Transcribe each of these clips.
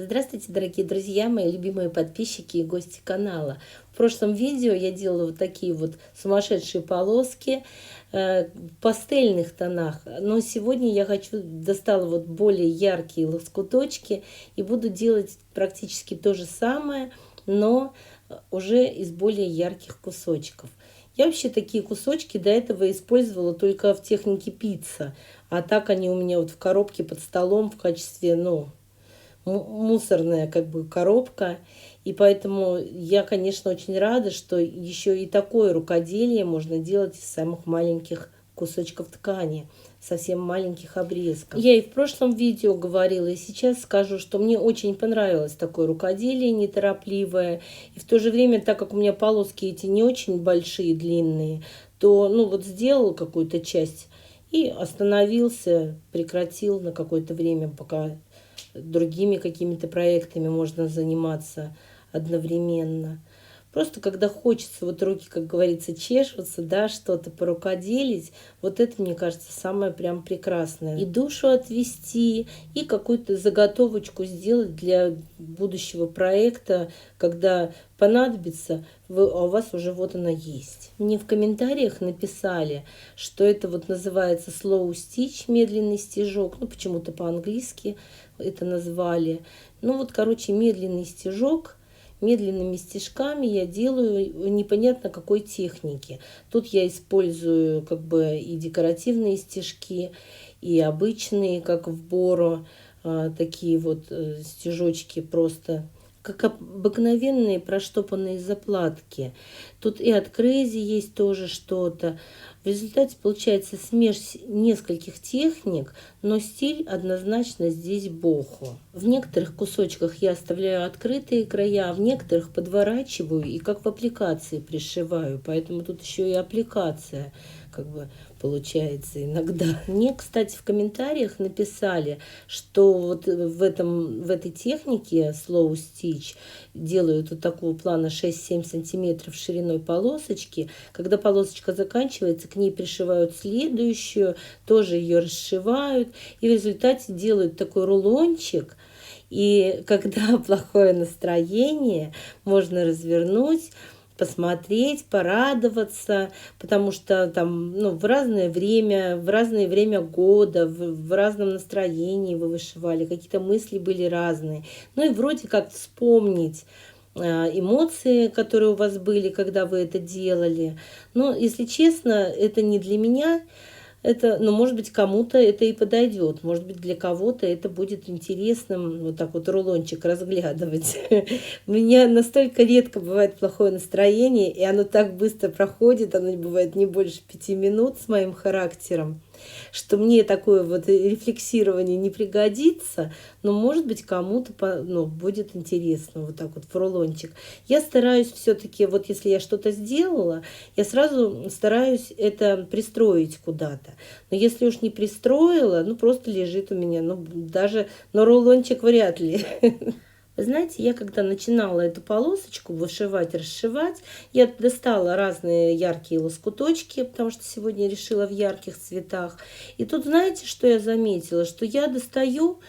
Здравствуйте, дорогие друзья, мои любимые подписчики и гости канала. В прошлом видео я делала вот такие вот сумасшедшие полоски в пастельных тонах. Но сегодня я достала вот более яркие лоскуточки и буду делать практически то же самое, но уже из более ярких кусочков. Я вообще такие кусочки до этого использовала только в технике пицца. А так они у меня вот в коробке под столом в качестве, мусорная как бы коробка. И поэтому я, конечно, очень рада, что еще и такое рукоделие можно делать из самых маленьких кусочков ткани, совсем маленьких обрезков. Я и в прошлом видео говорила, и сейчас скажу, что мне очень понравилось такое рукоделие неторопливое. И в то же время, так как у меня полоски эти не очень большие, длинные, то вот сделал какую-то часть и остановился, прекратил на какое-то время, пока другими какими-то проектами можно заниматься одновременно. Просто когда хочется, вот руки, как говорится, чешутся, да, что-то порукоделить, вот это, мне кажется, самое прям прекрасное. И душу отвести, и какую-то заготовочку сделать для будущего проекта, когда понадобится, а у вас уже вот она есть. Мне в комментариях написали, что это вот называется slow stitch, медленный стежок, почему-то по-английски это назвали. Короче, медленный стежок. Медленными стежками я делаю непонятно какой техники. Тут я использую как бы и декоративные стежки, и обычные, как в боро, такие вот стежочки просто как обыкновенные проштопанные заплатки. Тут и от Crazy есть тоже что-то. В результате получается смесь нескольких техник, но стиль однозначно здесь боху. В некоторых кусочках я оставляю открытые края, а в некоторых подворачиваю и как в аппликации пришиваю. Поэтому тут еще и аппликация как бы получается иногда. Мне, кстати, в комментариях написали, что вот в этой технике slow stitch делают вот такого плана 6-7 сантиметров шириной полосочки. Когда полосочка заканчивается, к ней пришивают следующую, тоже ее расшивают, и в результате делают такой рулончик. И когда плохое настроение, можно развернуть, посмотреть, порадоваться, потому что там в разное время года, в разном настроении вы вышивали, какие-то мысли были разные. И вроде как вспомнить эмоции, которые у вас были, когда вы это делали. Но, если честно, это не для меня. Это, может быть, кому-то это и подойдет. Может быть, для кого-то это будет интересным вот так вот рулончик разглядывать. У меня настолько редко бывает плохое настроение, и оно так быстро проходит, оно бывает не больше 5 минут с моим характером, что мне такое вот рефлексирование не пригодится, но, может быть, кому-то будет интересно вот так вот в рулончик. Я стараюсь все-таки, вот если я что-то сделала, я сразу стараюсь это пристроить куда-то. Но если уж не пристроила, просто лежит у меня, даже на рулончик вряд ли. Вы знаете, я когда начинала эту полосочку вышивать, расшивать, я достала разные яркие лоскуточки, потому что сегодня решила в ярких цветах. И тут, знаете, что я заметила? Что я достаю,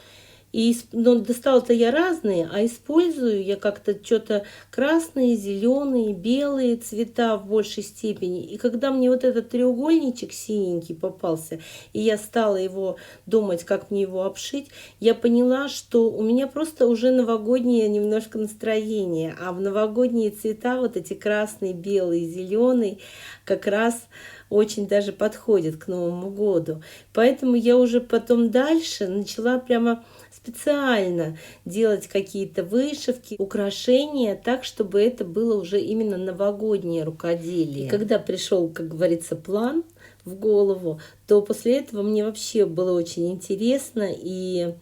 достала-то я разные, а использую я как-то что-то красные, зеленые, белые цвета в большей степени. И когда мне вот этот треугольничек синенький попался, и я стала его думать, как мне его обшить, я поняла, что у меня просто уже новогоднее немножко настроение, а в новогодние цвета вот эти красный, белый, зеленый как раз очень даже подходят к Новому году. Поэтому я уже потом дальше начала прямо специально делать какие-то вышивки, украшения, так, чтобы это было уже именно новогоднее рукоделие. И когда пришел, как говорится, план в голову, то после этого мне вообще было очень интересно и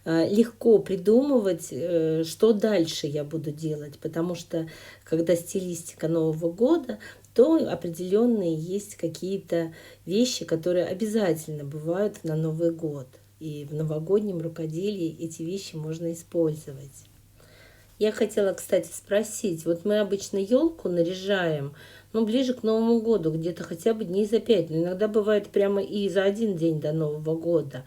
легко придумывать, что дальше я буду делать, потому что когда стилистика Нового года, то определенные есть какие-то вещи, которые обязательно бывают на Новый год. И в новогоднем рукоделии эти вещи можно использовать. Я хотела, кстати, спросить, вот мы обычно елку наряжаем, ну, ближе к Новому году, где-то хотя бы дней за 5, но иногда бывает прямо и за один день до Нового года.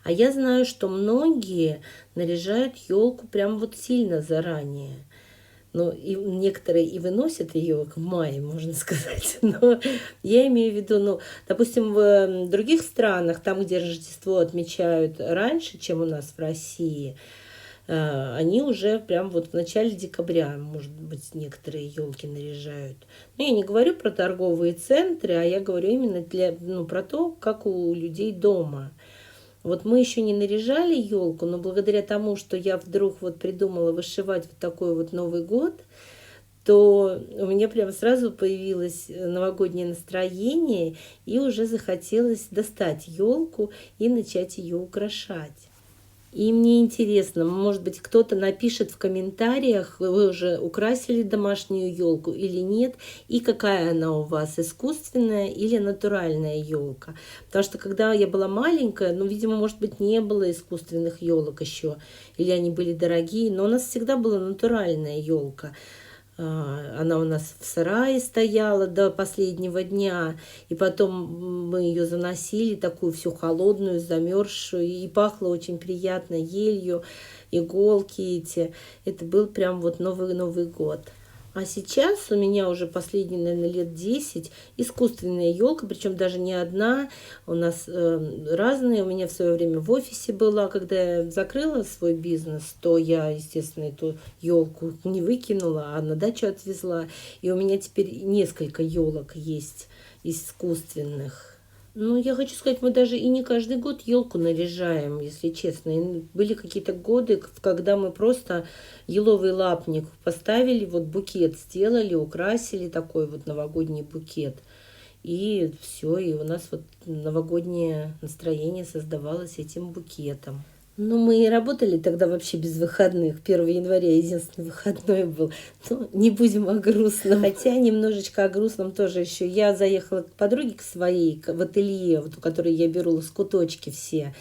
А я знаю, что многие наряжают елку прям вот сильно заранее. Ну, и некоторые и выносят ее в мае, можно сказать. Но я имею в виду, ну, допустим, в других странах, там, где Рождество отмечают раньше, чем у нас в России, они уже прям вот в начале декабря, может быть, некоторые елки наряжают. Но я не говорю про торговые центры, а я говорю именно ну, про то, как у людей дома. Вот мы еще не наряжали елку, но благодаря тому, что я вдруг вот придумала вышивать вот такой вот Новый год, то у меня прям сразу появилось новогоднее настроение, и уже захотелось достать елку и начать ее украшать. И мне интересно, может быть, кто-то напишет в комментариях, вы уже украсили домашнюю елку или нет, и какая она у вас, искусственная или натуральная елка. Потому что когда я была маленькая, ну, видимо, может быть, не было искусственных елок еще, или они были дорогие, но у нас всегда была натуральная елка. Она у нас в сарае стояла до последнего дня, и потом мы ее заносили, такую всю холодную, замерзшую, и пахло очень приятно елью, иголки эти. Это был прям вот Новый год. А сейчас у меня уже последние, наверное, лет 10 искусственная елка, причем даже не одна, у нас разные. У меня в свое время в офисе была, когда я закрыла свой бизнес, то я, естественно, эту елку не выкинула, а на дачу отвезла. И у меня теперь несколько елок есть искусственных. Ну, я хочу сказать, мы даже и не каждый год елку наряжаем, если честно. И были какие-то годы, когда мы просто еловый лапник поставили, вот букет сделали, украсили такой вот новогодний букет. И все, и у нас вот новогоднее настроение создавалось этим букетом. Ну, мы и работали тогда вообще без выходных. 1 января единственный выходной был. Ну, не будем о грустном. Хотя немножечко о грустном тоже еще. Я заехала к подруге к своей, в ателье, вот, у которой я беру лоскуточки все.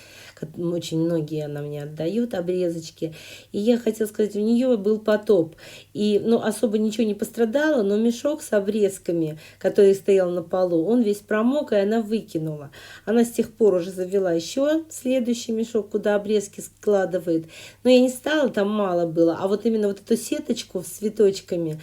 Очень многие она мне отдает, обрезочки. И я хотела сказать, у нее был потоп. И, ну, особо ничего не пострадало, но мешок с обрезками, который стоял на полу, он весь промок, и она выкинула. Она с тех пор уже завела еще следующий мешок, куда обрезки складывает. Но я не стала, там мало было. А вот именно вот эту сеточку с цветочками,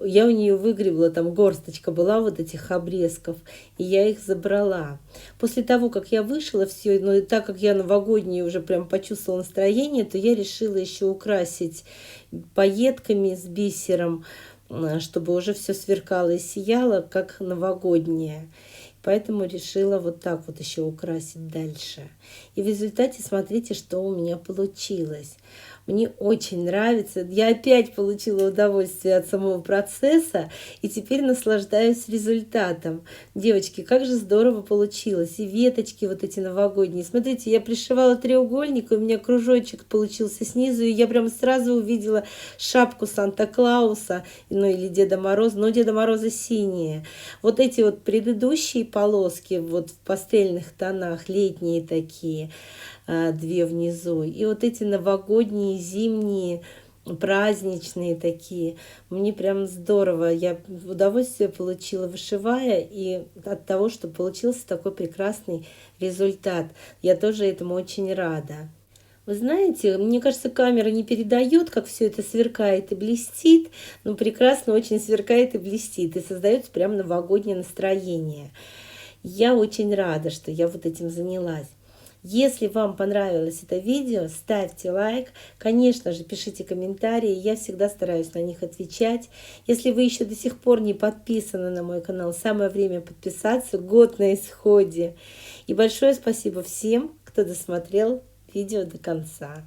я у нее выгребла, там горсточка была вот этих обрезков, и я их забрала. После того, как я вышла все, но так как я новогоднюю уже прям почувствовала настроение, то я решила еще украсить пайетками с бисером, чтобы уже все сверкало и сияло, как новогоднее. Поэтому решила вот так вот еще украсить дальше. И в результате смотрите, что у меня получилось. Мне очень нравится. Я опять получила удовольствие от самого процесса и теперь наслаждаюсь результатом. Девочки, как же здорово получилось. И веточки вот эти новогодние. Смотрите, я пришивала треугольник, и у меня кружочек получился снизу, и я прям сразу увидела шапку Санта-Клауса, ну или Деда Мороза, но Деда Мороза синие. Вот эти вот предыдущие полоски вот в пастельных тонах, летние такие, две внизу. И вот эти новогодние, зимние, праздничные такие. Мне прям здорово. Я удовольствие получила, вышивая, и от того, что получился такой прекрасный результат. Я тоже этому очень рада. Вы знаете, мне кажется, камера не передает, как все это сверкает и блестит, но прекрасно очень сверкает и блестит, и создается прям новогоднее настроение. Я очень рада, что я вот этим занялась. Если вам понравилось это видео, ставьте лайк. Конечно же, пишите комментарии. Я всегда стараюсь на них отвечать. Если вы еще до сих пор не подписаны на мой канал, самое время подписаться. Год на исходе. И большое спасибо всем, кто досмотрел видео до конца.